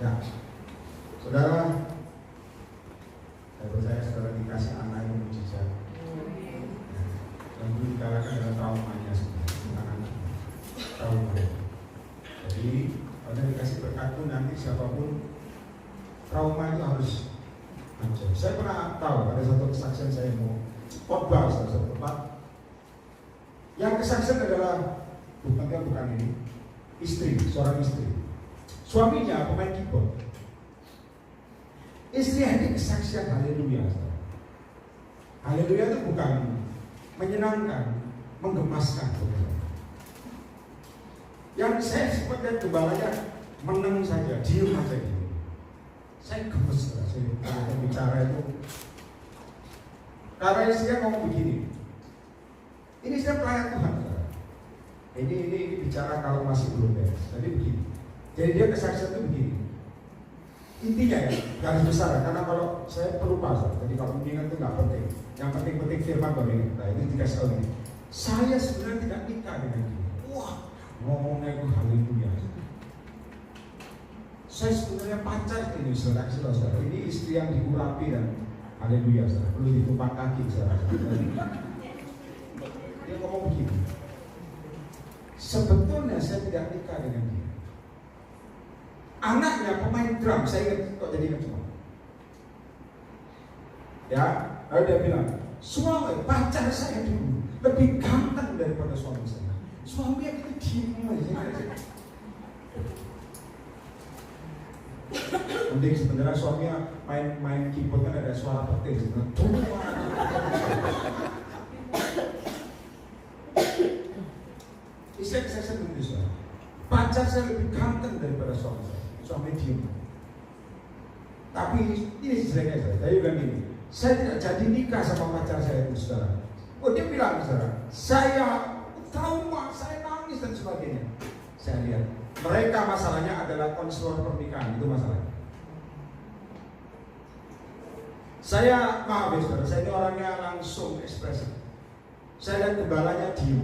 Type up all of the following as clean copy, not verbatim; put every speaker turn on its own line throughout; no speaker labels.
Ya, saudara, saya percaya saudara dikasih anak yang mujizat. Yang dikatakan adalah traumanya sebenarnya, trauma. Jadi kalau dikasih berkat pun nanti siapapun trauma itu harus hancur. Saya pernah tahu ada satu kesaksian saya mau khotbah satu tempat. Yang kesaksian adalah bukan ini, istri, seorang istri. Suaminya pemain keyboard. Istri hadir kesaksian haleluya. Haleluya itu bukan menyenangkan, menggemaskan. Yang saya seperti gembalanya meneng saja, diam saja gitu. Saya gemes, saya bicara itu. Karena istrinya ngomong begini. Ini saya pelayan Tuhan. Ini bicara kalau masih belum beres. Jadi begini. Jadi dia kesaksian itu begini. Intinya ya, garis besar. Karena kalau saya pelupa, jadi kalau mengingat itu nggak penting. Yang penting firman baru ini. Nah ini dikasih tahu ini. Saya sebenarnya tidak nikah dengan dia. Wah, ngomongnya itu haleluya. Saya sebenarnya pacar ini, saudara. Ini istri yang diurapi dan haleluya, saudara. Perlu ditumpang kaki, saudara. Dia ngomong begini. Sebetulnya saya tidak nikah dengan dia. Anaknya pemain drum, saya ingat kok jadi ingat semua. Ya, lalu dia bilang, suami pacar saya dulu lebih ganteng daripada suami saya. Suaminya itu diem aja. Mending sebenarnya suaminya main keyboard kan ada suara petir. Istri saya begini, saudara. Pacar saya lebih ganteng daripada suami saya. Suami diem. Tapi ini jeleknya saya bilang gini, saya tidak jadi nikah sama pacar saya itu, saudara. Oh dia bilang, saudara, saya trauma, saya nangis dan sebagainya. Saya lihat mereka masalahnya adalah konselor pernikahan, itu masalahnya. Saya maaf ya saudara, saya ini orangnya langsung ekspresif. Saya lihat gembalanya diem,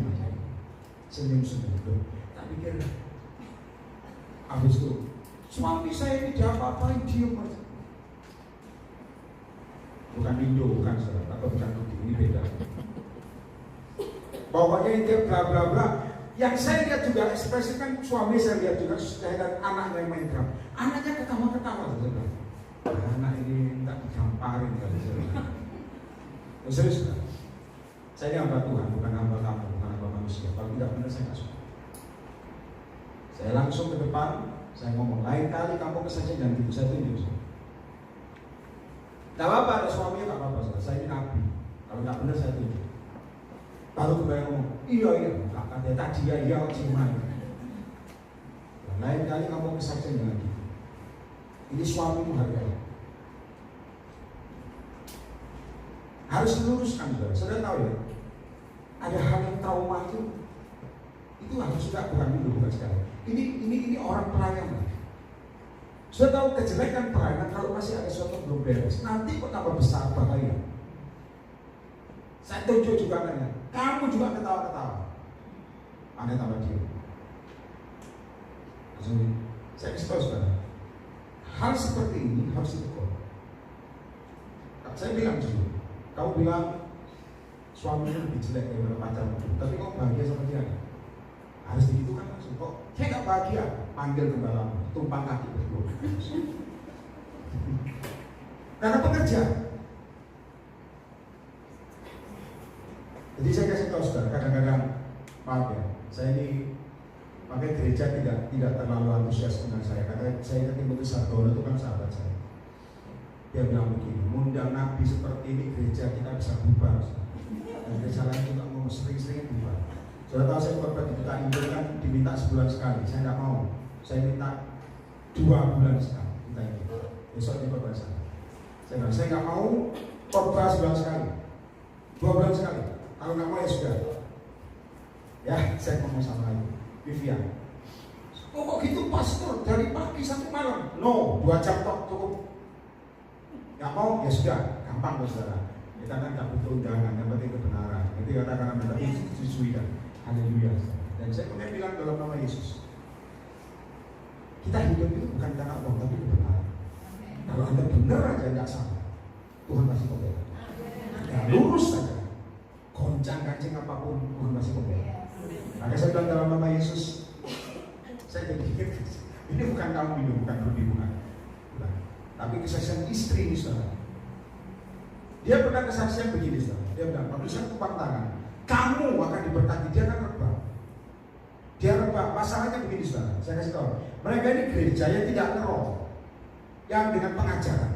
senyum-senyum. Tak pikir, habis itu suami saya ini diapa-apain diem aja. Bukan Indo, bukan saudara, atau bukan Budi, ini beda. Pokoknya dia bla bla bla. Yang saya lihat juga ekspresi kan suami saya lihat juga, saya lihat anaknya yang main drum. Anaknya ketawa-ketawa saudara. Anak ini tak digamparin kali saudara. Serius kan? Saya ini hamba Tuhan, bukan hamba kamu, bukan hamba manusia. Kalau tidak benar saya nggak suka. Saya langsung ke depan, saya ngomong, lain kali kamu kesaksian dan gitu, saya tunjuk. Tidak apa-apa, ada suaminya tidak apa-apa, saya ini nabi. Kalau tidak benar saya tunjuk. Baru kembali ngomong, iya, kata tadi ya, cuma. Lain kali kamu kesaksian dengan gitu. Ini suamimu harganya. Harus diluruskan, saudara. Saudara tahu ya, ada hal yang trauma itu harus juga bukan dulu, bukan sekarang. Ini orang pelayanan. Sudah tahu kejelekan pelayanan kalau masih ada sesuatu belum beres, nanti kok tambah besar bahaya. Saya tunjuk juga nanya, kamu juga ketawa-ketawa. Anda tambah diam. Saya kasih tahu saudara, hal seperti ini harus ditegur. Saya bilang dulu, kamu bilang suaminya lebih jelek daripada pacarmu, tapi kok bahagia sama dia? Harus begitu kan langsung. Kok saya nggak bahagia? Panggil gembalamu, tumpang kaki berdua. Karena pekerja. Jadi saya kasih tahu saudara, kadang-kadang maaf ya, saya ini pakai gereja tidak terlalu antusias dengan saya, karena saya ketemu Sardono itu kan sahabat saya. Dia bilang begini, mengundang nabi seperti ini gereja kita bisa bubar. Dan gereja lain juga mau sering-sering bubar. Sudah tahu saya khotbah di Kota Indo kan diminta sebulan sekali, saya tidak mau. Saya minta 2 bulan sekali. Kita ini besok ini khotbah saya. Saya nggak mau khotbah sebulan sekali, 2 bulan sekali. Kalau nggak mau ya sudah. Ya, saya ngomong sama ibu Vivian. Kok gitu pastor dari pagi sampai malam? No, 2 jam tok cukup. Nggak mau ya sudah, gampang loh saudara. Kita kan nggak butuh undangan, yang penting kebenaran. Itu katakan anda disetujui kan. Haleluya. Dan saya kemudian bilang dalam nama Yesus, kita hidup itu bukan karena uang tapi kebenaran. nggak salah, Tuhan masih pembela. Ya, lurus saja, goncang kancing apapun Tuhan masih pembela. Maka saya bilang dalam nama Yesus, saya jadi ini bukan kamu ini, bukan Rudi, bukan. Tapi kesaksian istri ini saudara. Dia pernah kesaksian begini saudara. Dia bilang, waktu saya tepuk tangan, kamu akan diberkati. Dia akan rebah. Dia rebah. Masalahnya begini saudara. Saya kasih tahu, mereka ini gereja yang tidak ngerol, yang dengan pengajaran.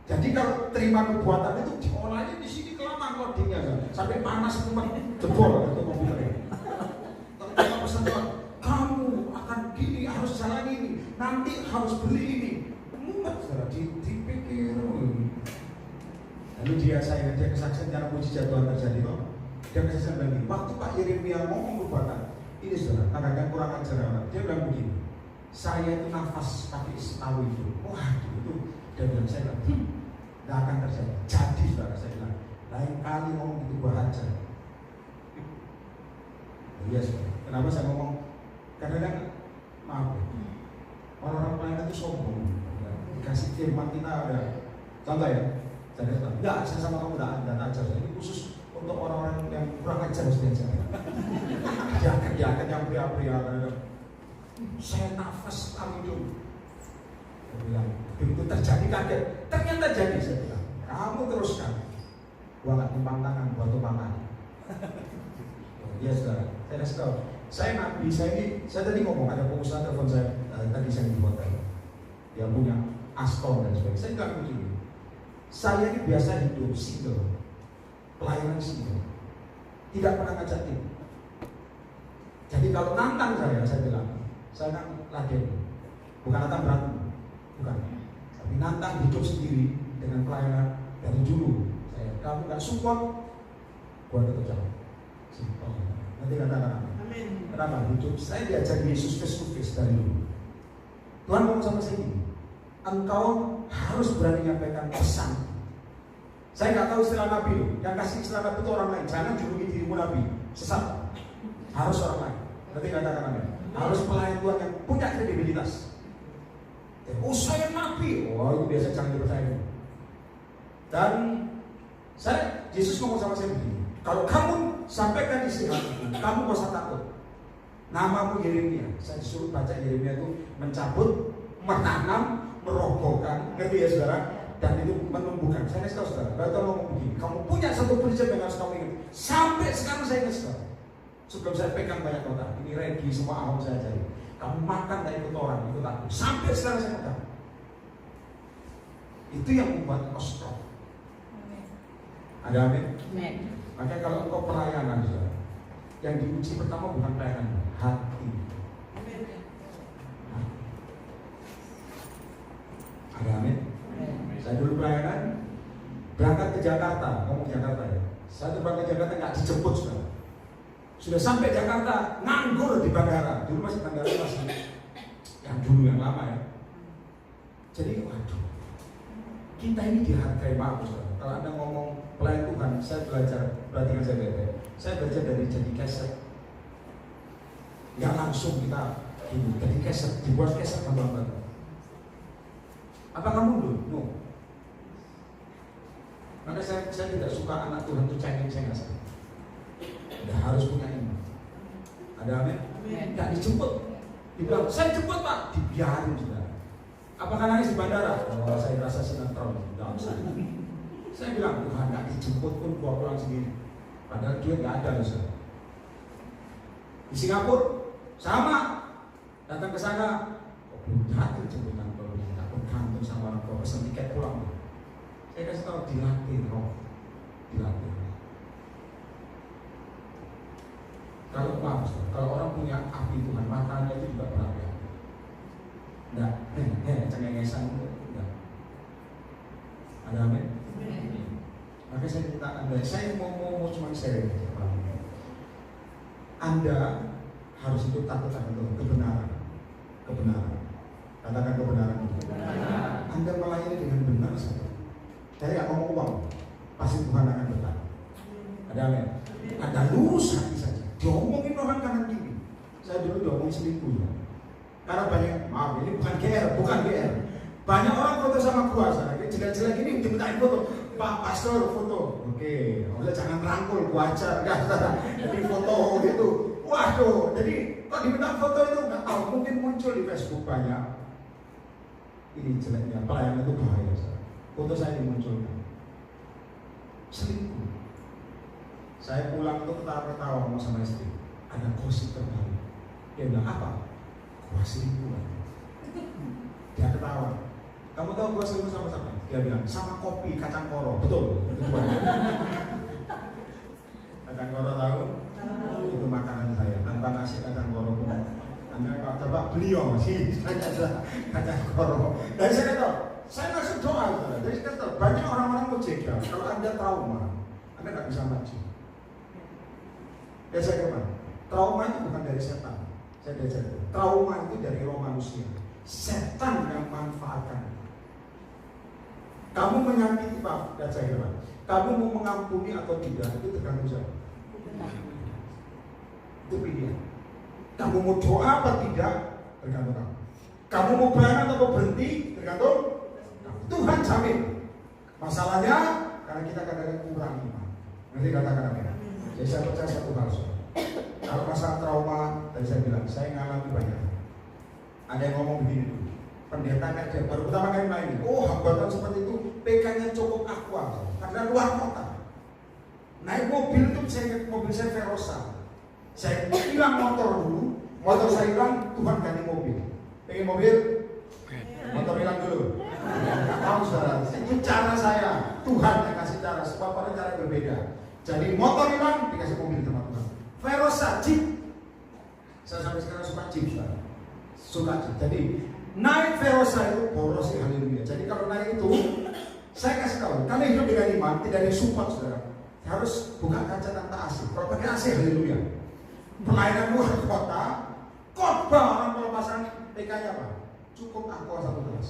Jadi kalau terima perbuatan itu diolahnya di sini kelamaan loadingnya saudara. Sampai panas teman jebol itu komputernya. Terima pesan Tuhan, kamu akan gini, harus jalan ini, nanti harus beli ini. Mumet saudara, dipikir. Lalu dia kesaksian cara mujizat Tuhan terjadi kok. Dia kesaksian lagi. Waktu Pak Yeremia ngomong perbuatan, ini saudara, kadang-kadang kurang ajar orang. Dia bilang begini, saya itu nafas pakai setahu itu. Waduh itu, dia bilang saya bilang, nggak akan terjadi. Jadi saudara, saya bilang, lain kali ngomong itu gua hajar. Iya saudara. Kenapa saya ngomong? Kadang-kadang maaf, orang-orang lain itu sombong. Dikasih firman kita ada. Contoh ya. Enggak, saya sama kamu tidak ajar. Ini khusus untuk orang-orang yang kurang ajar harus diajar. Jangan yang pria-pria. Saya nafas tahu itu. Saya bilang, begitu terjadi kaget. Ternyata jadi, saya bilang. Kamu teruskan. Gua nggak timpang tangan, gua tumpang tangan. Iya saudara, saya kasih tahu. Saya nabi, saya tadi ngomong ada pengusaha telepon saya tadi saya di hotel. Dia punya Aston dan sebagainya. Saya bilang begini. Saya ini biasa hidup single, pelayanan single, tidak pernah ngajak tim. Jadi kalau nantang saya bilang, saya kan laden, bukan nantang berantem, bukan. Tapi nantang hidup sendiri dengan pelayanan dari dulu. Kamu nggak support, gua tetap jalan. Nanti katakan amin. Kenapa? Hidup saya diajar Yesus Kristus dari dulu. Tuhan ngomong sama saya ini. Engkau harus berani menyampaikan pesan. Saya nggak tahu istilah Nabi loh. Yang kasih istilah Nabi itu orang lain. Jangan juluki dirimu Nabi. Sesat. Harus orang lain. Nanti katakan amin. Harus pelayan Tuhan yang punya kredibilitas. Oh saya Nabi. Oh itu biasa jangan dipercaya. Dan Yesus ngomong sama saya begini. Kalau kamu sampaikan isi hati, kamu gak usah takut. Namamu Yeremia. Saya disuruh baca Yeremia itu mencabut, menanam, merobohkan, ngerti ya saudara? Dan itu menumbuhkan. Saya kasih tahu saudara, kalau ngomong begini, kamu punya satu prinsip yang harus kamu ingat. Sampai sekarang saya ingat saudara. Sebelum saya pegang banyak kota, ini Regi, semua ahom saya cari. Kamu makan dari ikut orang, ikut aku. Sampai sekarang saya pegang. Itu yang membuat engkau strong. Ada amin? Amin. Makanya kalau engkau pelayanan saudara, yang diuji pertama bukan pelayanan, hati. Ada amin? Saya dulu pelayanan, berangkat ke Jakarta, ngomong Jakarta ya. Saya terbang ke Jakarta nggak dijemput saudara. Sudah sampai Jakarta, nganggur di bandara. Dulu masih bandara masih yang dulu yang lama ya. Jadi waduh, kita ini dihargai maaf saudara. Kalau Anda ngomong pelayan Tuhan, saya belajar, perhatikan saya baik-baik. Saya belajar dari jadi keset. Nggak langsung kita ini, jadi keset, dibuat keset hamba-hamba. Apa kamu dulu? No. Maka saya tidak suka anak Tuhan itu cengeng, saya nggak suka. Udah harus punya iman. Ada amin? Nggak dijemput. Dibilang, saya jemput Pak, dibiarin sudah. Apakah nangis di bandara? Oh, saya rasa sinetron. Nggak usah. Saya bilang, Tuhan nggak dijemput pun gua pulang sendiri. Padahal dia nggak ada loh. Di Singapura sama, datang ke sana, kok belum datang jemputan kalau nggak bergantung sama orang tua, pesen tiket pulang. Saya kasih tahu dilatih roh, dilatih. Kalau maaf, kalau orang punya api Tuhan, matanya itu juga berapi-api. Enggak, cengengesan enggak. Ada amin? Maka saya minta Anda, saya mau cuma sharing aja. Anda harus hidup takut akan Tuhan, kebenaran. Katakan kebenaran. Anda melayani dengan benar saja. Saya nggak ngomong uang, pasti Tuhan akan berkati. Ada amin? Ada lurus hati saja. Diomongin orang kanan kiri. Saya dulu diomongin selingkuh ya. Karena banyak, maaf ini bukan GR. Banyak orang foto sama gua, saya jelek mintain foto. Pak Pastor foto. Oke, jangan rangkul, gua ajar. Jadi foto gitu. Waduh, jadi kok diminta foto itu nggak tahu. Mungkin muncul di Facebook banyak. Ini jeleknya, pelayanan itu bahaya. Foto saya dimunculkan. Selingkuh. Saya pulang tuh ketawa-ketawa sama istri. Ada gosip terbaru. Dia bilang apa? Gua selingkuh. Dia ketawa. Kamu tahu gua selingkuh sama siapa? Dia bilang sama kopi kacang koro. Betul. Kacang koro tahu? Itu makanan saya. Tanpa nasi kacang koro pun. Anda kalau coba beliau sih kacang koro. Dan saya kata, saya ngasih doa. Jadi saya kata, banyak orang-orang mau jaga. Kalau Anda trauma, Anda nggak bisa maju. Ya saya kata, trauma itu bukan dari setan. Saya belajar. Trauma itu dari roh manusia. Setan yang manfaatkan. Kamu menyakiti Pak, dan saya kata, kamu mau mengampuni atau tidak itu tergantung siapa. Itu pilihan. Kamu mau doa apa tidak tergantung kamu. Kamu mau berani atau mau berhenti tergantung kamu. Tuhan jamin. Masalahnya karena kita kadang-kadang kurang iman. Nanti kata-kata. Jadi saya percaya satu hal. Kalau masalah trauma, tadi saya bilang, saya ngalami banyak. Ada yang ngomong begini dulu. Pendeta kayak dia baru pertama kali main. Oh, hambatan seperti itu, PK-nya cukup aqua. Karena luar kota. Naik mobil itu saya ingat mobil saya Verosa. Saya hilang motor dulu, motor saya hilang, Tuhan ganti mobil. Pengen mobil, motor hilang dulu. Nggak tahu saudara, itu cara saya. Tuhan yang kasih cara, sebab orang cara berbeda. Jadi motor hilang, dikasih mobil teman-teman. Verosa, Jeep. Saya sampai sekarang suka Jeep, saudara. Suka Jeep. Jadi naik Verosa itu boros sih, haleluya. Jadi kalau naik itu, saya kasih tahu, kalau hidup dengan iman tidak ada support, saudara. Harus buka kaca tanpa AC. Kalau pakai AC, haleluya. Pelayanan luar kota, khotbah orang pelepasan PK-nya apa? Cukup aqua 1 gelas.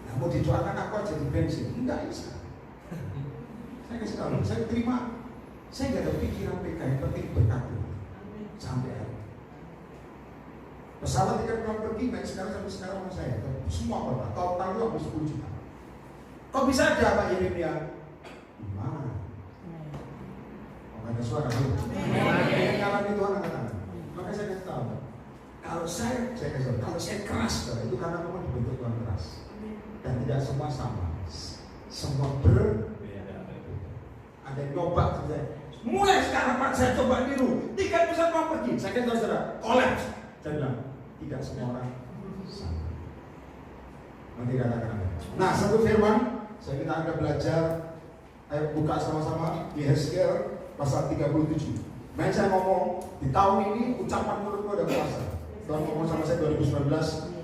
Nah, mau didoakan aqua jadi bensin? Enggak bisa. Saya kasih tahu, saya terima. Saya nggak ada pikiran PK, yang penting berkat sampai hari. Pesawat tiket pulang pergi, baik sekarang sampai sekarang sama saya. Semua kota, total itu habis 10 juta. Kok bisa aja Pak Yeremia? Gimana? Ada suara dulu. Yang ngalami Tuhan angkat-angkat. Maka saya kasih tahu. Kalau saya kasih tahu. Kalau saya keras, itu karena memang dibentuk Tuhan keras. Dan tidak semua sama. Semua berbeda. Ada yang nyoba saya. Mulai sekarang Pak saya coba niru. 3 mau pergi. Saya kata saudara, kolaps. Saya bilang, tidak semua orang sama. Nanti katakan. Nah, satu firman. Saya minta Anda belajar. Ayo buka sama-sama di Yesaya pasal 37. Main saya ngomong di tahun ini ucapan mulutmu ada kuasa. Tuhan ngomong sama saya 2019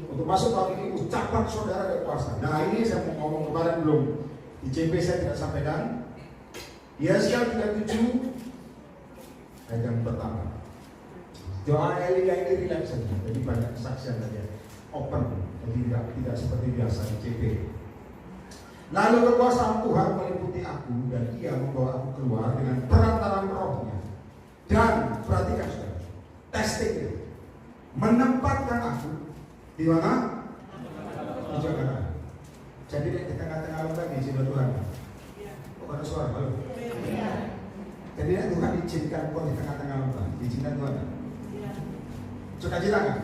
untuk masuk tahun ini ucapan saudara ada kuasa. Nah ini saya mau ngomong kemarin belum di CP saya tidak sampaikan. Yesaya 37 ayat yang pertama. Doa Elia ini relax saja. Jadi banyak kesaksian saja. Open. Jadi tidak seperti biasa di CP. Lalu kekuasaan Tuhan meliputi aku dan Ia membawa aku keluar dengan perantaraan rohnya. Dan perhatikan saudara, testing menempatkan aku di mana? Di Jakarta. Jadi di tengah-tengah lembah diizinkan Tuhan. Kok ada suara? Halo. Jadi Tuhan izinkan kau di tengah-tengah lembah, diizinkan Tuhan. Sukacita kan?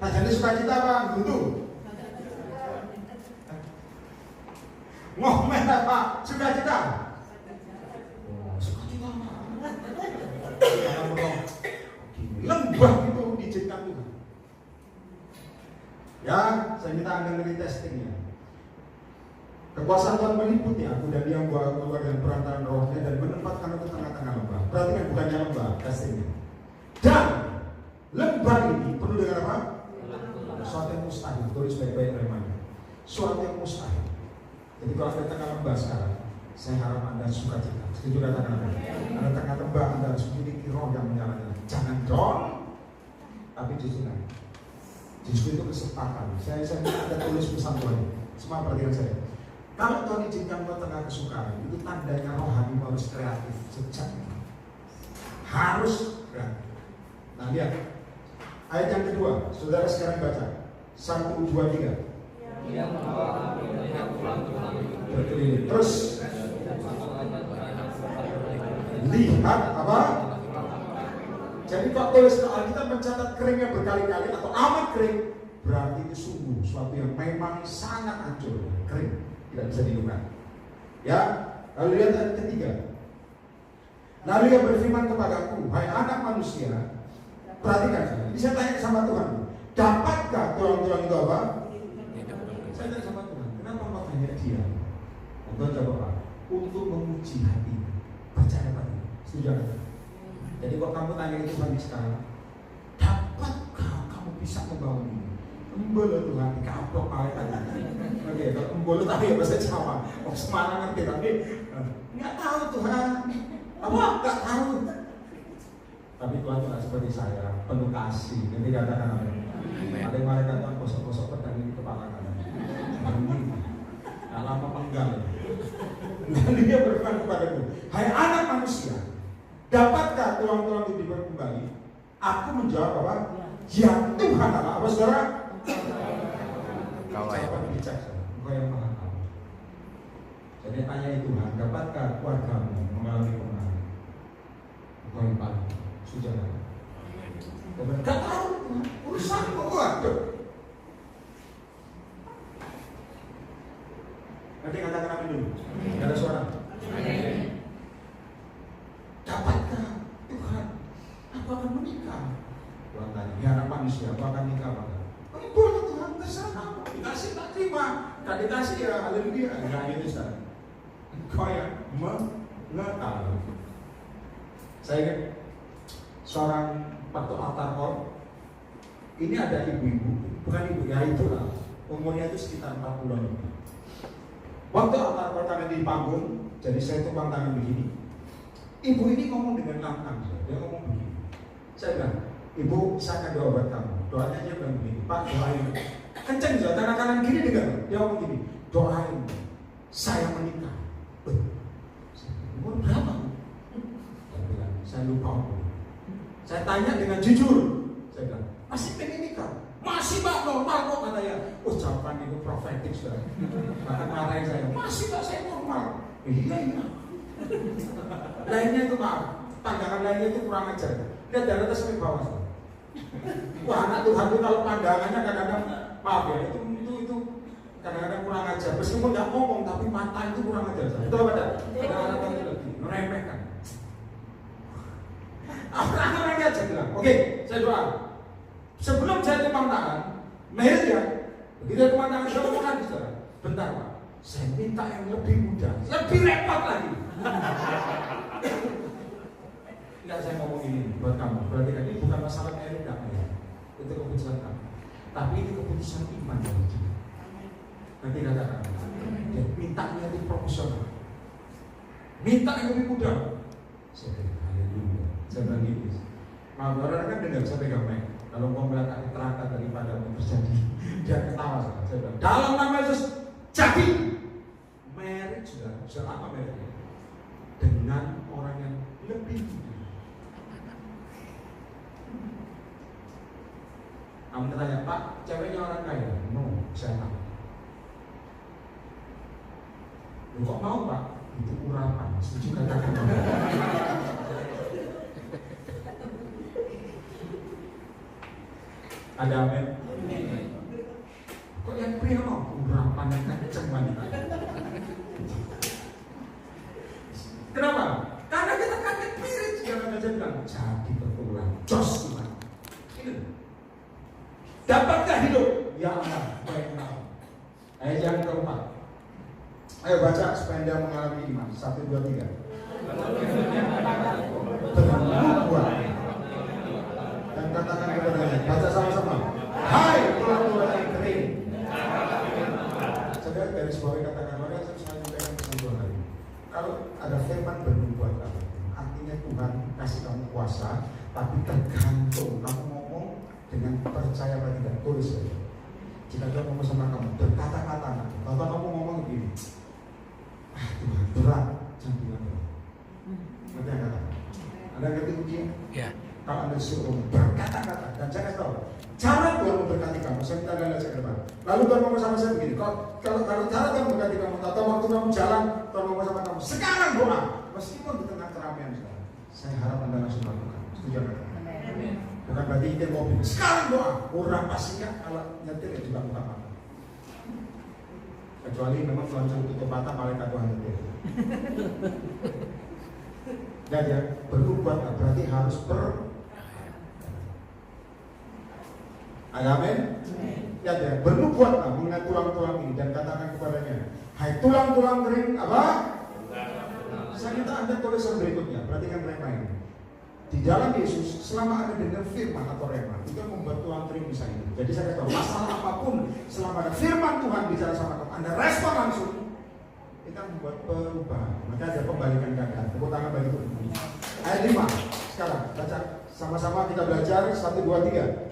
Nah jadi sukacita apa? Buntu. Ngomel apa? Sukacita. Sukacita. Lembah itu diizinkan Tuhan. Ya, saya minta Anda ngerti testingnya. Kekuasaan Tuhan meliputi aku dan Dia membawa aku keluar dengan perantaraan rohnya dan menempatkan aku tengah-tengah lembah. Perhatikan bukannya lembah, testingnya. Dan lembah ini penuh dengan apa? Suatu yang mustahil. Tulis baik-baik remanya. Suatu yang mustahil. Jadi kalau Anda tengah lembah sekarang, saya harap Anda sukacita. Setuju katakan Anda? Anda tengah lembah, Anda harus memiliki roh yang menyala-nyala. Jangan down, tapi justru naik. Justru itu kesempatan. Saya ada tulis pesan Tuhan. Semua perhatian saya. Kalau Tuhan izinkan kau tengah kesukaran, itu tandanya rohani harus kreatif sejak ini. Harus kreatif. Nah lihat, ayat yang kedua, saudara sekarang baca 1, 2, 3. Berkeliling. Terus lihat apa? Jadi kok tulis Alkitab mencatat keringnya berkali-kali atau amat kering, berarti itu sungguh suatu yang memang sangat hancur, kering, tidak bisa dilukai. Ya, lalu lihat ayat ketiga. Lalu ia berfirman kepadaku, hai anak manusia, perhatikan saya. Ini saya tanya sama Tuhan, dapatkah tulang-tulang itu apa? Saya tanya sama Tuhan, kenapa kau tanya dia? Tuhan jawab apa? Untuk menguji hati. Percaya apa? Setuju? Jadi kalau kamu tanya itu Tuhan sekarang, dapatkah kamu bisa membangun ini? Embol Tuhan, kapok kali tadi. Oke, kalau embol tadi ya bahasa Jawa. Oh Semarang ngerti tapi nggak tahu Tuhan. Apa? Nggak tahu. Tapi Tuhan tidak seperti saya, penuh kasih. Nanti katakan apa? Ada yang malaikat Tuhan kosok-kosok pedang di kepala kanan. Nah, lama penggal. Dan dia berfirman kepadaku, hai anak manusia, dapatkah tulang-tulang itu dibuat kembali? Aku menjawab apa? Ya Tuhan Allah. Apa saudara? Jawaban bijaksana. Engkau yang maha tahu. Jadi tanya Tuhan, dapatkah keluargamu mengalami kemenangan? Engkau yang paling sujud. Gak tahu Tuhan. Urusan kok waduh. Nanti katakan amin dulu. Gak ada suara. Dapatkah Tuhan? Aku akan menikah. Tuhan tanya, ya anak manusia, aku akan nikah apa? Boleh Tuhan, terserah kamu. Dikasih tak terima, tak dikasih ya haleluya. Nah itu Ustaz. Kau yang mengetahui. Saya ingat seorang waktu altar call. Ini ada ibu-ibu, bukan ibu ya itulah. Umurnya itu sekitar 40-an lebih. Waktu altar call kami di panggung, jadi saya tukang tangan begini. Ibu ini ngomong dengan lantang, dia ngomong begini. Saya bilang, Ibu, saya akan doa buat kamu. Doanya aja bilang begini, Pak doain. Kenceng juga, tangan kanan gini dengar. Dia ngomong gini, doain. Saya menikah. Umur berapa? Saya bilang, saya lupa umur. Saya tanya dengan jujur. Saya bilang, masih pengen nikah? Masih Pak, normal kok katanya. Oh jawaban itu profetik sudah. Bahkan marahin saya, masih Pak saya normal. Iya. Lainnya itu Pak, pandangan lainnya itu kurang ajar. Lihat dari atas sampai bawah. Wah anak Tuhan itu kalau pandangannya kadang-kadang maaf ya itu kadang-kadang kurang ajar. Meskipun nggak ngomong tapi mata itu kurang ajar. Itu apa dah? Kadang-kadang itu lebih meremehkan. Orang-orangnya aja bilang, oke, saya doa. Sebelum saya tumpang tangan, merit ya. Begitu tumpang tangan saya ngomong lagi saudara. Bentar Pak, saya minta yang lebih mudah, lebih repot lagi. Tidak saya ngomong ini buat kamu. Berarti ini bukan masalah merit enggak ya. Itu keputusan kamu. Tapi ini keputusan iman dari kita. Nanti katakan, ya, mintanya itu profesional. Minta yang lebih mudah. Saya bilang, haleluya. Saya bilang gini. Orang kan dengar saya pegang mic. Kalau mau melihat aku terangkat daripada yang terjadi, dia ketawa. Saya bilang, dalam nama Yesus jadi merit sudah apa meritnya? Dengan orang yang lebih muda. Kamu tanya, Pak, ceweknya orang kaya? No, saya tahu. Lu kok mau Pak? Itu urapan, setuju katakan. Ada amin? Kok yang pria mau? Urapan yang kenceng wanita. Kenapa? Karena kita kaget pirit. Jangan aja bilang, jadi berulang. Jos Tuhan. Ini. Dapatkah hidup? Ya Allah, baiklah. Ayat yang keempat. Ayo baca supaya Anda mengalami iman. 1, 2, 3. Berbuat. Dan katakan kepadanya. Baca sama-sama. Hai tulang-tulang yang kering. Saudara dari sebuah katakan orang saya menyampaikan pesan Tuhan hari. Kalau ada firman bernubuat artinya Tuhan kasih kamu kuasa, tapi tergantung kamu ngomong dengan percaya atau tidak. Tulis saja. Jika Tuhan ngomong sama kamu, berkata-kata. Kalau kamu ngomong begini, Tuhan berat, jangan bilang berat. Nanti yang kata, Anda ngerti ujian? Ya. Kalau Anda disuruh berkata-kata dan jangan tahu cara Tuhan memberkati kamu. Saya minta Anda lihat ke depan. Lalu Tuhan ngomong sama saya begini, kalau cara Tuhan berkati kamu, atau waktu kamu jalan, Tuhan ngomong sama kamu, sekarang doa, meskipun di tengah keramaian sekarang, saya harap Anda langsung lakukan. Setuju kan? Bukan berarti kita mobil, sekarang doa, orang pastinya kalau nyetir ya juga buka mata. Kecuali memang Tuhan suruh tutup mata, malaikat Tuhan nyetir. Dan ya, berbuat berarti harus Amin. Ya, bernubuatlah mengenai tulang-tulang ini dan katakan kepadanya, hai tulang-tulang kering apa? Saya minta Anda tulis yang berikutnya. Perhatikan rema ini. Di dalam Yesus, selama Anda dengar firman atau rema, itu membuat tulang kering bisa hidup. Jadi saya katakan masalah apapun, selama ada firman Tuhan bicara sama kamu, Anda respon langsung, kita membuat perubahan. Maka ada pembalikan keadaan. Tepuk tangan bagi Tuhan. Ayat 5. Sekarang baca sama-sama, kita belajar 1, 2, 3.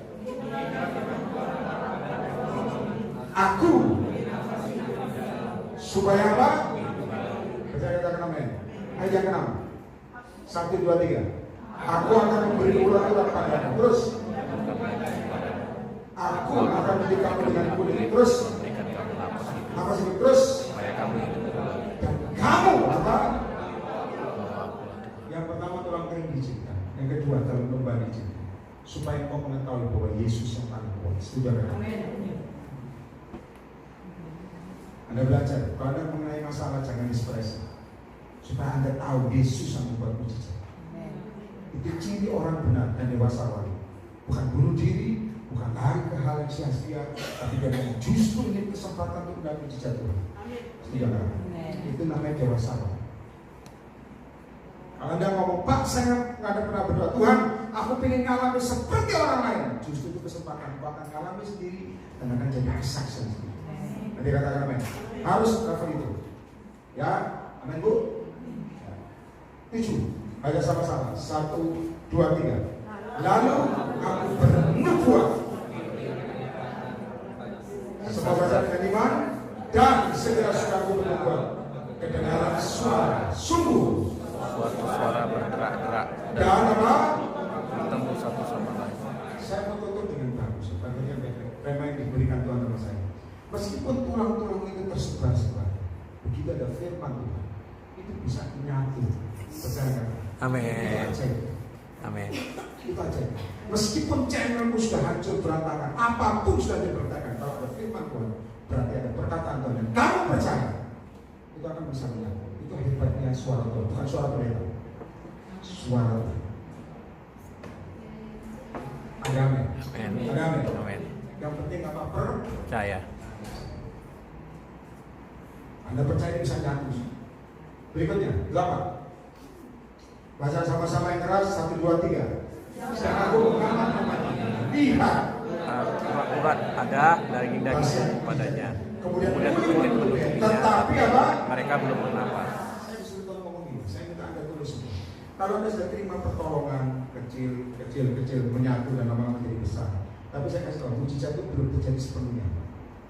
Aku supaya apa? Percaya katakan amin. Ayat yang ke-6. 1, 2, 3. Aku akan memberi ulat-ulat padamu. Terus aku akan mendidik kamu dengan kulit. Terus apa sih? Terus dan kamu apa? Yang pertama tulang kering dicipta. Yang kedua dalam lembah dicipta. Supaya kau mengetahui bahwa Yesus yang paling kuat. Setuju kan? Anda belajar, kalau Anda mengenai masalah jangan ekspresi, supaya Anda tahu Yesus yang membuat mujizat. Itu ciri orang benar dan dewasa wali. Bukan bunuh diri, bukan lari ke hal yang sia-sia, tapi dia justru ini kesempatan untuk melihat mujizat Tuhan. Setuju kan? Itu namanya dewasa wali. Kalau Anda ngomong, Pak, saya nggak ada pernah berdoa, Tuhan, aku ingin ngalami seperti orang lain. Justru itu kesempatan, Kau akan ngalami sendiri dan akan jadi kesaksian sendiri. Nanti katakan amin. Harus level itu. Ya, amin Bu. 7. Baca sama-sama. 1, 2, 3. Lalu aku bernubuat. Semua baca dengan iman. Dan segera sudah aku bernubuat. Kedengaran suara sungguh.
Suatu suara bergerak-gerak
dan apa?
bertemu satu sama lain.
Saya mau tutup dengan bagus. Bagian rema yang diberikan Tuhan sama saya. Meskipun tulang-tulang itu tersebar-sebar, begitu ada firman Tuhan, itu bisa menyatu. Percaya?
Amin. Amin.
Itu aja. Meskipun channelmu sudah hancur berantakan, apapun sudah berantakan, kalau ada firman Tuhan, berarti ada perkataan Tuhan. Dan kamu percaya, itu akan bisa menyatu. Itu hebatnya suara Tuhan, bukan suara pendeta. Suara Tuhan. Ada amin. Ada amin. Yang penting apa?
Percaya.
Anda percaya bisa nyatu. Berikutnya, 8. Baca sama-sama yang keras, 1, 2, 3. Sekarang aku mengamalkan lihat.
Urat ada, daging-daging padanya.
Kemudian
kulit menutupinya.
Tetapi apa?
Mereka belum mengapa.
Saya disuruh ngomong ini. Saya minta Anda tulis semua. Kalau Anda sudah terima pertolongan kecil menyatu dan lama-lama menjadi besar. Tapi saya kasih tahu, mujizat itu belum terjadi sepenuhnya.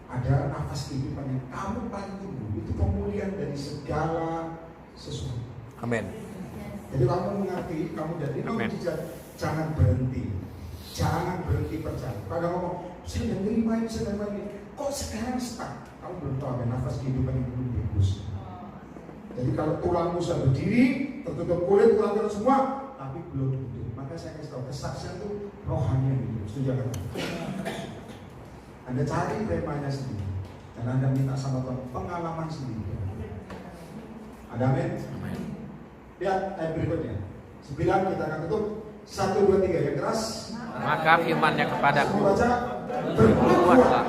Ada nafas kehidupan yang kamu paling tunggu. Itu pemulihan dari segala sesuatu.
Amin.
Jadi kamu mengerti, kamu jadi mujizat, jangan berhenti. Jangan berhenti percaya. Kalau ngomong, saya sudah terima ini, kok sekarang stuck? Kamu belum tahu ada nafas kehidupan yang belum dihembus. Jadi kalau tulangmu sudah berdiri, tertutup kulit, tulang semua, tapi belum hidup. Maka saya kasih tahu, kesaksian itu rohani yang hidup. Setuju kan? Anda cari remanya sendiri, dan Anda minta sama Tuhan pengalaman sendiri. Ada amin? Lihat ayat berikutnya. 9 kita akan tutup. 1, 2, 3 yang keras.
Maka firman-Nya kepadaku,
baca,
berbuatlah.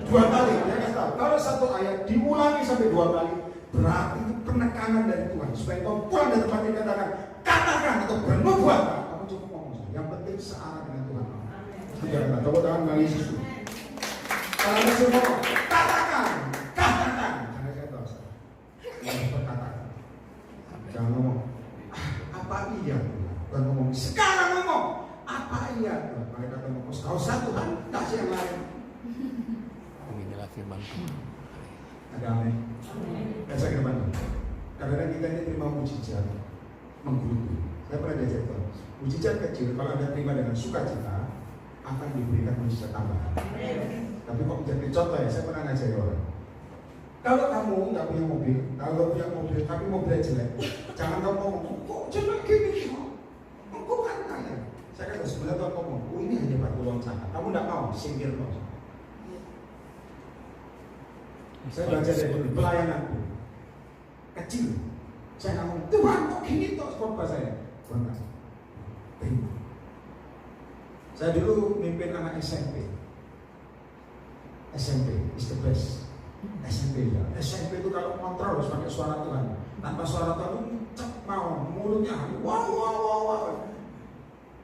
Dua kali, ya kan tahu. Kalau satu ayat diulangi sampai 2 kali, berarti itu penekanan dari Tuhan. Supaya kau pulang dari tempat ini katakan atau bernubuat. Kamu cukup ngomong saja. Yang penting searah dengan Tuhan. Jangan coba tangan Bang Yesus. Kalau ada semua, katakan. Jangan saya tahu. Jangan berkata. Jangan ngomong. Apa iya? Bukan ngomong. Sekarang ngomong. Apa iya? Mereka kata ngomong. Kau satu kan kasih yang lain.
Inilah firman Tuhan.
Ada amin. Dan saya ke depan. Kadang-kadang kita ini terima mujizat menggerutu. Saya pernah diajar Tuhan. Mujizat kecil kalau Anda terima dengan sukacita, akan diberikan mujizat tambahan. Tapi kok menjadi contoh ya, saya pernah ngajari orang. Kalau kamu nggak punya mobil, kalau punya mobil tapi mobilnya jelek, jangan kamu ngomong, kok jelek gini, kok kan kaya. Saya kata sebenarnya kamu ngomong, oh ini hanya batu loncatan. Kamu nggak mau disingkir loh. Saya belajar dari dulu pelayananku kecil. Saya nggak ngomong, Tuhan kok gini toh khotbah saya. Tuhan nggak terima. Saya dulu mimpin anak SMP. SMP is the best. SMP ya. SMP itu kalau kontrol harus pakai suara Tuhan. Tanpa suara Tuhan cep mau mulutnya wow wow wow wow.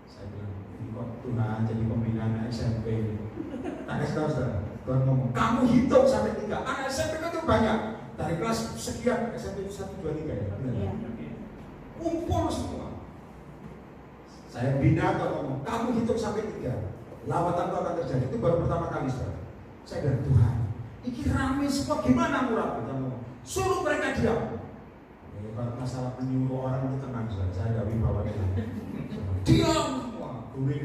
Saya bilang ini kok Tuhan jadi pembina anak SMP. Tak kasih tahu saudara. Tuhan ngomong kamu hitung sampai 3. Anak SMP itu banyak. Dari kelas sekian SMP 1, 2, 3 ya. Benar. Kumpul semua. Saya bina atau ngomong kamu hitung sampai 3. Lawatan itu akan terjadi. Itu baru pertama kali saudara. Saya bilang Tuhan, ini rame semua gimana murah kita ngomong. Suruh mereka diam. Kalau masalah menyuruh orang itu tenang saudara. Saya nggak wibawa itu. Diam semua. Guru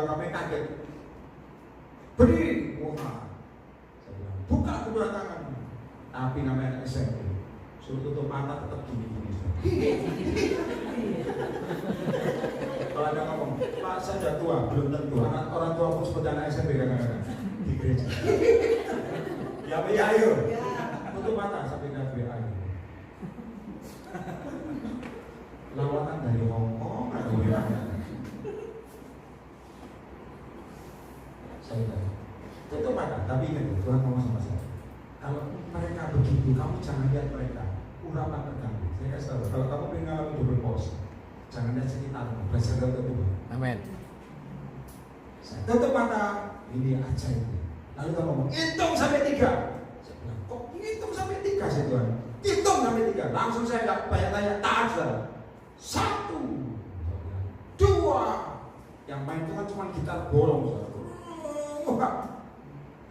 kami kaget. Berdiri. Wah. Saya bilang buka kedua tangan. Tapi namanya SMP. Suruh tutup mata tetap gini-gini. Kalau ada ngomong, Pak saya sudah tua, belum tentu. Orang tua pun seperti anak SMP kadang-kadang di gereja. Ya ayo, tutup mata sampai nggak ayo. Lawatan dari Hongkong atau gimana? Saya tahu. Tutup mata, tapi ingat Tuhan ngomong sama saya. Kalau mereka begitu, kamu jangan lihat mereka. Urapan terganggu. Saya kasih tahu. Kalau kamu ingin ngalamin double pause, jangan lihat sekitarmu. Belajar dari Tuhan.
Amin.
Saya tutup mata. Ini ajaib. Lalu kamu ngomong, hitung sampai 3. Saya bilang, kok hitung sampai 3 sih Tuhan? Hitung sampai 3. Langsung saya nggak banyak tanya. Tahan saudara. 1, 2. Yang main itu kan cuma gitar bolong saudara.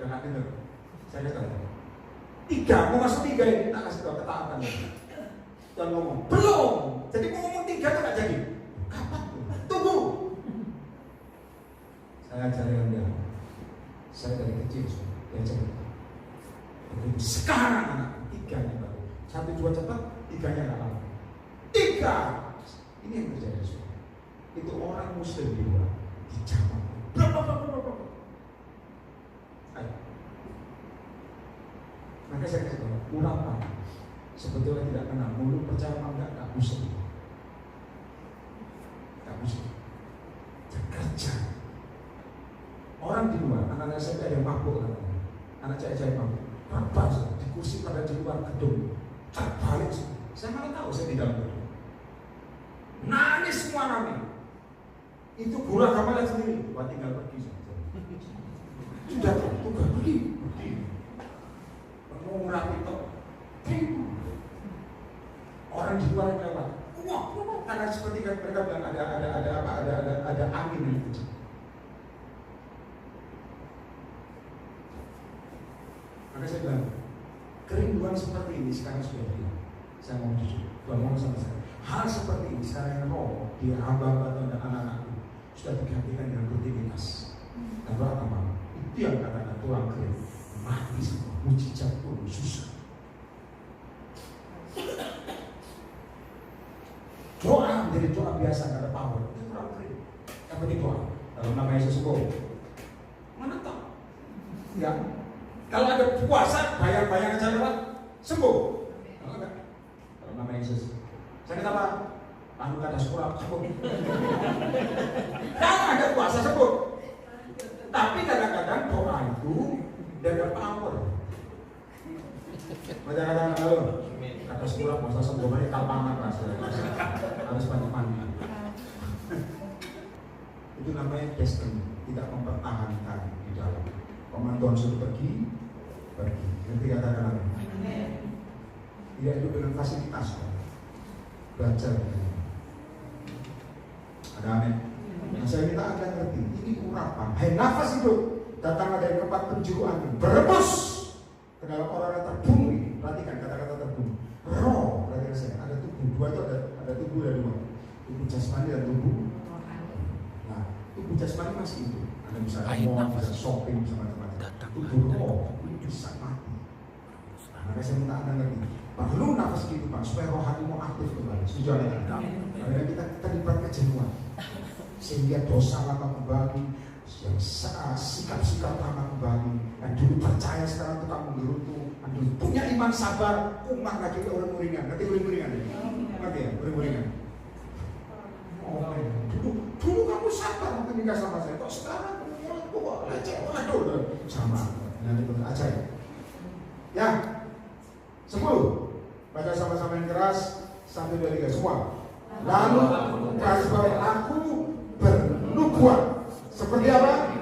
Jangan dengar. Saya kata 3, mau masuk 3 ini, tak kasih tahu ketaatan. Dan ngomong, belum. Jadi mau ngomong 3 itu nggak jadi. Kapan? Tunggu. Saya ajarkan dia. Saya dari kecil, dia cerita. Sekarang anak 3-nya baru. 1, 2 cepat, 3-nya nggak lama. 3. Ini yang terjadi. Itu orang Muslim di luar, di zaman. Ayo. Maka saya kasih tahu, urapan sebetulnya tidak kenal. Mulut percaya apa enggak? Tak mesti. Tak mesti. Kerja. Orang di luar, anak-anak saya ada yang mabuk katanya. Anak saya mabuk. Rebas di kursi pada di luar gedung. Terbalik. Saya malah tahu saya di dalam gedung. Nangis semua kami. Itu guru agama lihat sendiri. Wah tinggal pergi saja. Sudah tugas pergi. Mau rapi toh. Orang di luar yang lewat. Wah, karena seperti kan mereka bilang ada angin yang kecil. Maka saya bilang, kerinduan seperti ini sekarang sudah hilang. Saya mau jujur, ngomong sama saya. Hal seperti ini sekarang roh di hamba-hamba dan anak-anakku sudah digantikan dengan rutinitas. Dan apa mau? Itu yang katakan tulang kering mati semua, mujizat pun susah. Doa menjadi doa biasa, nggak ada power. Itu tulang kering. Yang penting doa. Dalam nama Yesus sembuh. Mana tahu? Ya. Kalau ada puasa, bayang-bayang aja lewat, sembuh. Kalau enggak, dalam nama Yesus. Saya kata apa? Anu ada surat sembuh. Kalau ada puasa sembuh. Tapi kadang-kadang doa itu tidak ada power. Kadang-kadang kata surat puasa sembuh, mereka kalpangan rasanya. Harus banyak mandi. Itu namanya destiny, tidak mempertahankan di dalam. Komandan suruh pergi. Nanti katakan tidak hidup dengan fasilitas, belajar. Ada amin. Nah, saya minta anda ngerti, ini urapan. Hai nafas hidup datang dari tempat penjuru angin, berembus ke dalam orang yang terbunuh. Perhatikan kata-kata terbunuh. Roh, perhatikan saya, ada tubuh. Dua itu ada tubuh dan dua. Tubuh jasmani dan tubuh. Nah, tubuh jasmani masih hidup. Anda bisa
Air
mall,
nafas.
bisa shopping, bisa macam-macam.
Datang.
Itu roh, itu bisa mati. Maka saya minta Anda ngerti, perlu nafas kehidupan supaya rohanimu aktif kembali. Setuju Anda? Karena kita terlibat kejenuhan, sehingga dosa lama kembali, yang sikap-sikap lama kembali, yang dulu percaya sekarang tukang menggerutu, yang dulu punya iman sabar, umat lagi uring-uringan. Nanti uring-uringan ya? Nanti ya, uring-uringan. Oh, dulu kamu sabar waktu nikah sama saya, kok sekarang kok leceh, waduh, sama. Nanti betul aja ya. Ya, 10. Baca sama-sama yang keras. 1, 2, 3 semua. Lalu garis bawah, aku bernubuat. Seperti apa?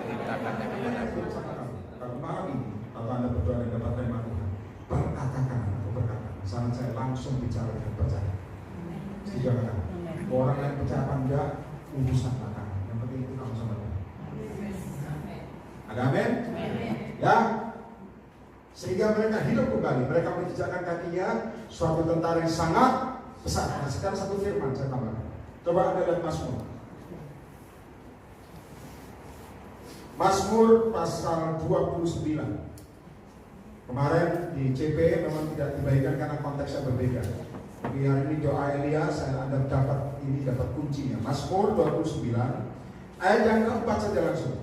Kalau malam ini, kalau Anda berdoa dan dapat firman Tuhan, berkatakan atau berkata, saran saya langsung bicara dengan percaya. Setuju kan? Orang yang percaya apa enggak, urusan belakangan. Yang penting itu kamu sama Tuhan. Ada amin? Ya. Sehingga mereka hidup kembali. Mereka menjejakkan kakinya suatu tentara yang sangat besar. Nah, sekarang satu firman saya tambahkan. Coba Anda lihat Mazmur. Mazmur pasal 29. Kemarin di CP memang tidak diberikan karena konteksnya berbeda. Tapi hari ini doa Elia, Anda dapat kuncinya. Mazmur 29 ayat yang keempat saja langsung.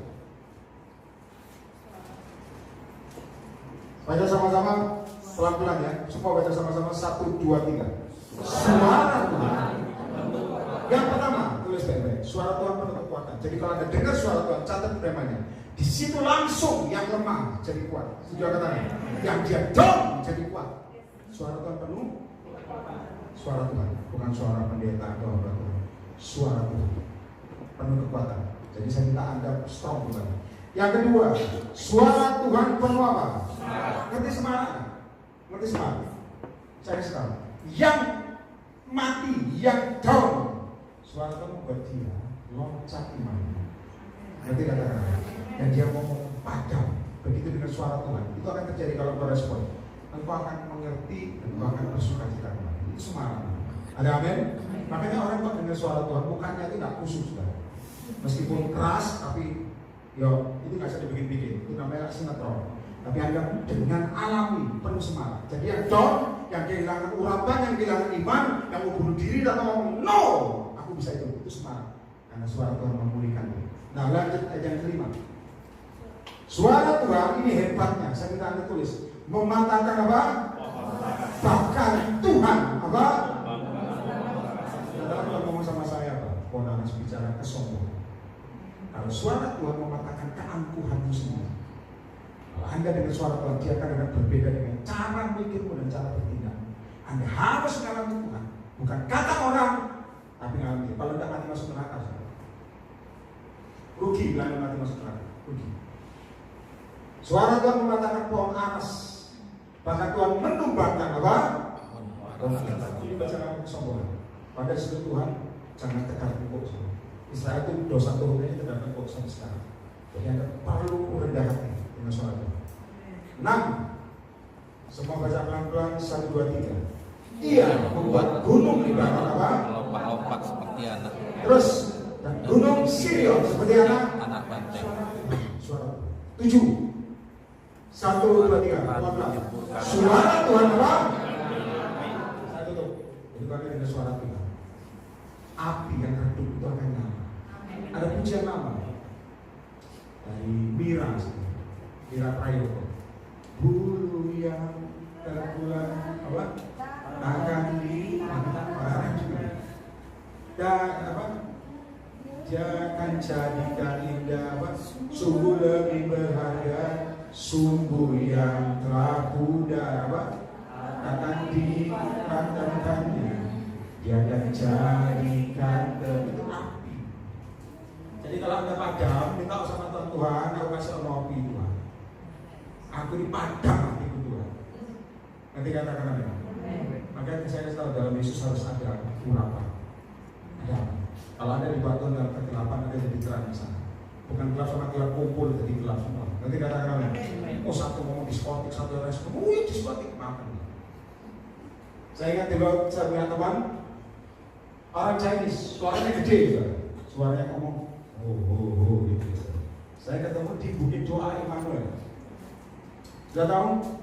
Baca sama-sama pelan-pelan ya. Semua baca sama-sama 1, 2, 3. Suara Tuhan. Yang pertama, tulis baik-baik. Suara Tuhan penuh kekuatan. Jadi kalau Anda dengar suara Tuhan, catat temanya. Di situ langsung yang lemah jadi kuat. Setuju katanya? Yang dia down jadi kuat. Suara Tuhan penuh. Suara Tuhan, bukan suara pendeta atau apa Tuhan. Suara Tuhan penuh kekuatan. Jadi saya minta Anda strong bukan. Yang kedua, suara Tuhan penuh apa? Ngerti semangat? Ngerti semangat? Saya sekarang yang mati, yang down, suara Tuhan membuat dia loncat imannya. Ngerti kata-kata? Dan dia ngomong padam. Begitu dengan suara Tuhan, itu akan terjadi kalau merespon. Engkau akan mengerti dan engkau akan bersuka cita kembali. Itu semangat. Ada amin? Makanya orang kok dengar suara Tuhan, mukanya itu tidak khusus sudah. Meskipun keras, tapi itu nggak bisa dibikin-bikin. Itu namanya sinetron. Tapi Anda dengan alami, penuh semangat. Jadi yang down, yang kehilangan urapan, yang kehilangan iman, yang mau bunuh diri dan ngomong no, aku bisa itu semangat. Karena suara Tuhan memulihkan. Nah lanjut ayat yang kelima. Suara Tuhan ini hebatnya. Saya minta Anda tulis. Mematahkan apa? Bahkan Tuhan apa? Adalah Tuhan ngomong sama saya apa? Konanas bicara kesombongan. Kalau suara Tuhan mematahkan keangkuhanmu semua. Kalau Anda dengan suara Tuhan, dia akan berbeda dengan cara pikirmu dan cara bertindak. Anda harus mengalami Tuhan, bukan kata orang, tapi mengalami. Kalau tidak mati masuk neraka, rugi bila mati masuk neraka, rugi. Suara Tuhan mematahkan pohon aras, bahkan Tuhan menumbangkan apa? Ini baca kesombongan. Pada situ Tuhan jangan tegar tengkuk. Israel itu dosa turunnya tegar tengkuk sampai sekarang. Jadi Anda perlu rendah hati dengan suara Tuhan. 6. Semua baca pelan-pelan 1, 2, 3. Ia membuat gunung ibarat apa?
Lompat-lompat seperti anak.
Terus dan gunung Sirion seperti anak
banteng.
Suara 7. 1, 2, 3. Suara Tuhan apa? Saya tutup. Itu kan ada suara Tuhan. Api yang redup itu akan nyala. Ada pujian nama dari Mira Prayogo. Bulu yang terbulan apa? Akan diangkat juga. Dan apa? Dia akan jadikan indah apa? Sungguh lebih berharga. Sumbu yang telah pudar apa? Akan dipatahkannya. Dia akan jadikan itu api. Jadi kalau Anda padam, minta sama Tuhan, aku kasih api Tuhan. Aku dipadam hatiku Tuhan. Nanti katakan apa? Makanya saya tahu dalam Yesus harus ada urapan. Ada. Kalau Anda dibantu dalam kegelapan, Anda jadi terang di sana. Bukan gelap sama gelap kumpul jadi gelap semua. Nanti katakan apa? Oh satu ngomong diskotik, satu respon. Oh diskotik, maafkan. Saya ingat dulu saya punya teman orang Chinese, suaranya gede juga. Suaranya ngomong, gitu. Saya ketemu di Bukit Doa Immanuel. Sudah tahu?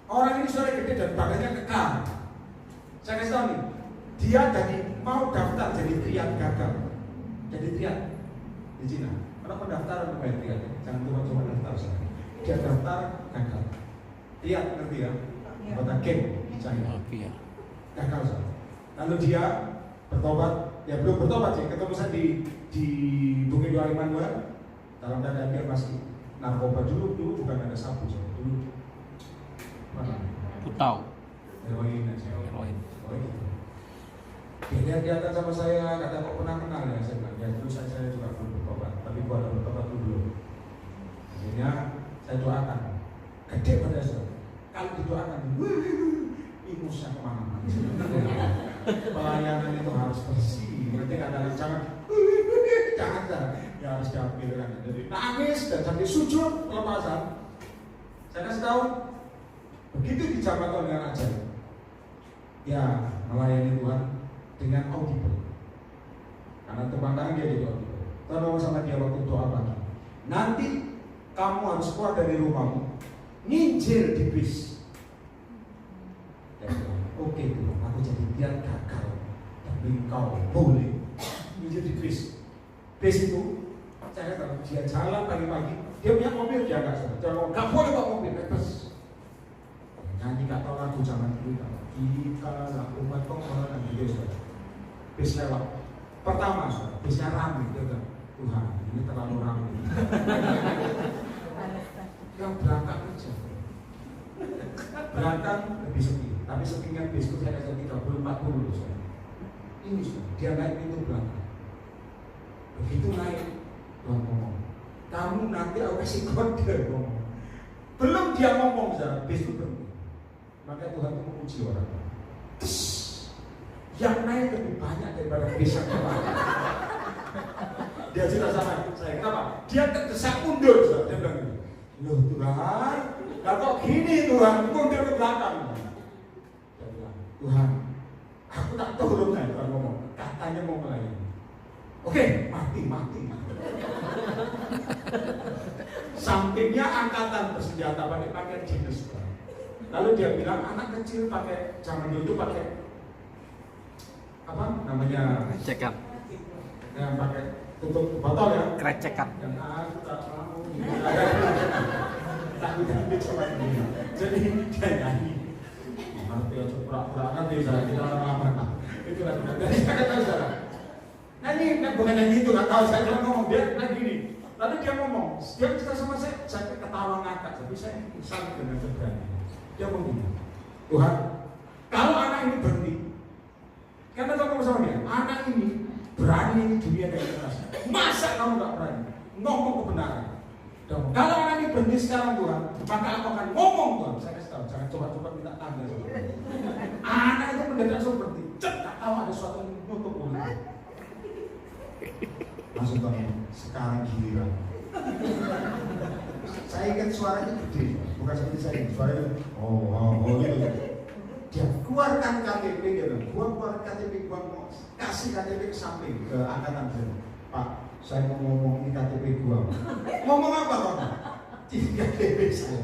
Orang ini suara gede dan badannya kekar. Saya kasih tahu nih, dia tadi mau daftar jadi triat gagal. Jadi triat di Cina. Kalau pendaftaran bayar triat, jangan coba-coba daftar saya. Dia daftar gagal. Triat ngerti ya? Kota geng di China. Gagal saya. Lalu dia bertobat, ya belum bertobat sih. Ketemu saya di Bukit Doa Immanuel. Dalam keadaan dia masih narkoba dulu bukan ada sabu saya dulu. Mana?
Putau.
Heroin aja.
Heroin.
Dia datang sama saya, kata kok pernah kenal ya, saya bilang, ya dulu saya juga belum bertobat, tapi gua ada bertobat dulu. Akhirnya saya doakan, gede pada saya. Kalau didoakan, ingusnya kemana-mana. Pelayanan itu harus bersih, nanti kadang jangan, ya harus diambil kan. Jadi nangis dan sampai sujud pelepasan. Saya kasih tahu, begitu dijabat dengan ajaib, ya melayani Tuhan dengan audible. Karena tepang tangan dia jadi audible. Tuhan ngomong sama dia waktu doa pagi, nanti kamu harus keluar dari rumahmu, nginjil di bis. Dia bilang, oke Tuhan, aku jadi biar gagal, tapi kau boleh nginjil di bis. Bis itu, saya kata dia jalan pagi-pagi, dia punya mobil, dia nggak boleh bawa mobil, bebas. Nyanyi gak tau lagu zaman dulu, kita lakukan pengelolaan video saudara. Bis lewat, pertama saudara, bisnya ramai, dia bilang, Tuhan ini terlalu ramai. Yang berangkat kerja, berangkat lebih sepi, tapi sepinya bis itu saya kasih 30-40 saudara. Ini saudara, dia naik pintu belakang. Begitu naik, Tuhan ngomong, kamu nanti aku kasih kode ngomong. Belum dia ngomong saudara, bis itu berhenti. Maka Tuhan itu menguji orang. Yang naik lebih banyak daripada bis yang lain. Dia cerita sama saya, kenapa? Dia terdesak mundur, saudara. Dia bilang gini, loh Tuhan, kok gini Tuhan, mundur ke belakang. Dia bilang, Tuhan, aku tak turun nih, Tuhan ngomong, katanya mau melayani. Oke, mati. Sampingnya angkatan bersenjata pakai jenis. Lalu dia bilang anak kecil pakai zaman dulu itu pakai apa namanya?
Krecekan.
Yang pakai tutup botol ya?
Krecekan.
Yang aku tak mau. Takut coba ini. Jadi dia nyanyi. Nanti aja pura-pura nanti saya kita lama-lama. Itu lah. Dari saya tahu saudara. Nyanyi bukan nyanyi itu nggak tahu saya cuma ngomong dia nyanyi gini. Lalu dia ngomong, dia cerita sama saya ketawa ngakak. Tapi saya salut dengan keberanian. Dia ngomong, Tuhan, kalau anak ini berhenti, karena kamu sama dia, anak ini berani ini dunia dari atas. Masa kamu gak berani ngomong kebenaran? Kalau anak ini berhenti sekarang Tuhan, maka aku akan ngomong Tuhan. Saya kasih tahu, jangan coba-coba minta tanda. Anak itu mendadak seperti, gak tahu ada sesuatu yang nutup mulut. Langsung Tuhan, sekarang giliran. Saya ingat suaranya gede, bukan seperti saya, suaranya oh gitu. Dia keluarkan KTP dia bilang, gua keluarkan KTP, gua mau kasih KTP ke samping ke angkatan saya. Pak, saya mau ngomong ini KTP gua. Ngomong apa Pak? Ini KTP saya.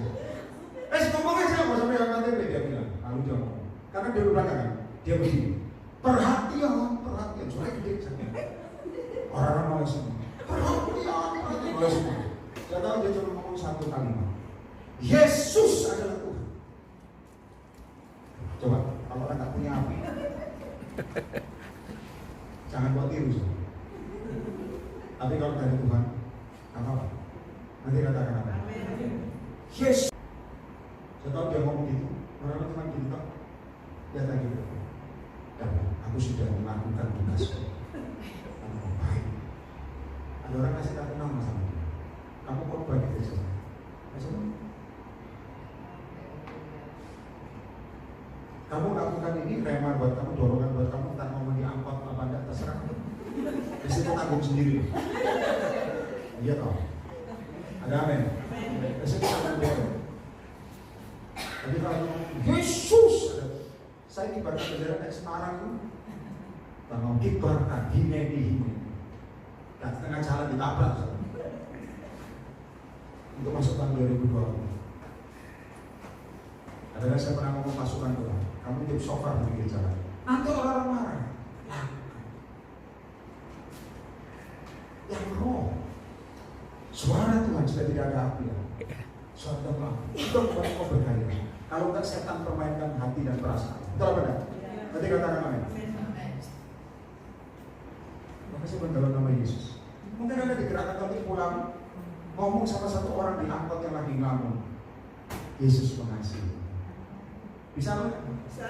Ngomong aja apa sampai KTP dia bilang. Lalu dia ngomong, karena dia belakang dia begini. Perhatian, suaranya gede saja. Orang-orang malah semua. Perhatian, malah semua. Saya tahu dia cuma ngomong satu kalimat. Yesus adalah Tuhan. Coba, kalau orang tak punya api, jangan buat tiru. Tapi kalau dari Tuhan, apa? Nanti katakan apa? Yesus. Saya tahu dia ngomong gitu. Orang-orang cuma gitu. Dia tanya gitu. Aku sudah melakukan tugasku. Baik. Ada orang kasih tahu nama sama dia. Kamu kok bagi desa? Kamu lakukan ini remar buat kamu, dorongan buat kamu, tak mau diangkut apa enggak terserah. Di situ tanggung sendiri. Iya toh. Ada amin. Di situ tanggung dorong. Tapi kalau Yesus, saya ibarat bendera naik Semarang itu, kalau kibarkan hine. Dan setengah jalan ditabrak. untuk masuk tahun 2020. Adalah saya pernah ngomong masukan Tuhan, kamu jadi sofar di pinggir jalan. Nanti orang marah. Yang roh, suara Tuhan sudah tidak ada api ya. Suara Tuhan itu bukan kau berkarya. Kalau enggak setan permainkan hati dan perasaan. Betul apa enggak? Nanti katakan amin. Makasih dalam nama Yesus. Mungkin ada digerakkan nanti pulang ngomong sama satu orang di angkot yang lagi ngomong, Yesus mengasihi. Bisa nggak?
Bisa.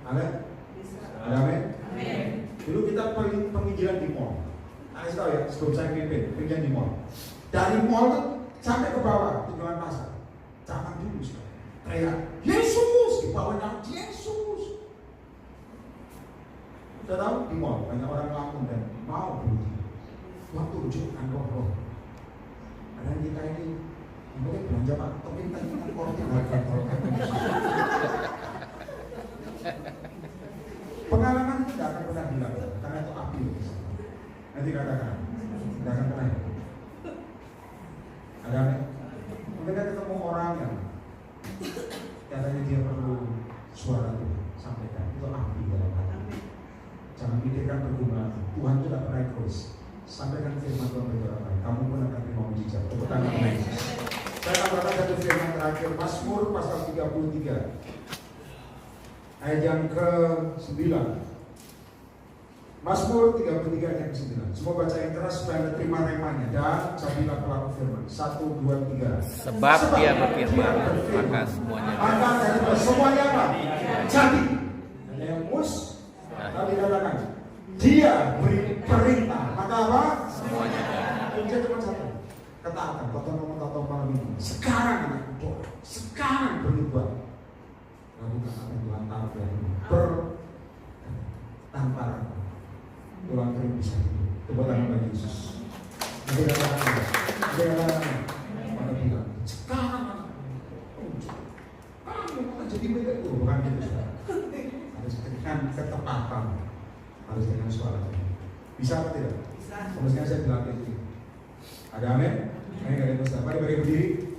Ada?
Bisa.
Ada amin?
Amin.
Dulu kita penginjilan di mall. Anda tahu ya, sebelum saya pimpin, penginjilan di mall. Dari mall tuh sampai ke bawah, tujuan pasar. Jangan dulu sekali. Teriak, Yesus! Di bawah nama Yesus! Sudah tahu di mall, banyak orang ngelamun dan mau berhenti. Tuhan tunjukkan roh-roh. Karena kita ini mungkin belanja Pak, tapi kita korupsi harga. Pengalaman tidak akan pernah hilang, karena itu api. Nanti katakan, tidak akan pernah hilang. Ada mungkin kita ketemu orang yang katanya dia perlu suara Tuhan, sampaikan. Itu api dalam hati. Jangan pikirkan pergumulan. Tuhan itu tidak pernah egois. Sampaikan firman Tuhan berdoa. Kamu pun akan terima mujizat. Tepuk tangan Yesus. Saya akan berkata satu firman terakhir, Mazmur pasal 33 ayat yang ke-9. Mazmur 33 ayat yang ke-9. Semua baca yang keras supaya Anda terima remanya. Dan jadilah pelaku firman. 1, 2, 3.
Sebab dia berfirman, maka semuanya
maka dari semuanya apa? Jadi. Ada yang mus, tadi katakan dia beri perintah, maka apa?
semuanya
Kunci cuma satu, ketaatan. Kata malam ini. Sekarang anakku doa, sekarang berubah. Lakukan apa yang Tuhan tahu tanpa ragu. Tuhan kering bisa hidup. Tepuk tangan bagi Yesus. Nanti katakan, maka bilang sekarang kamu akan jadi milik itu, bukan gitu. Harus dengan ketepatan, harus dengan suara. Bisa apa tidak?
Bisa.
Seharusnya saya bilang itu. Ada amin? Amin. Mari berdiri.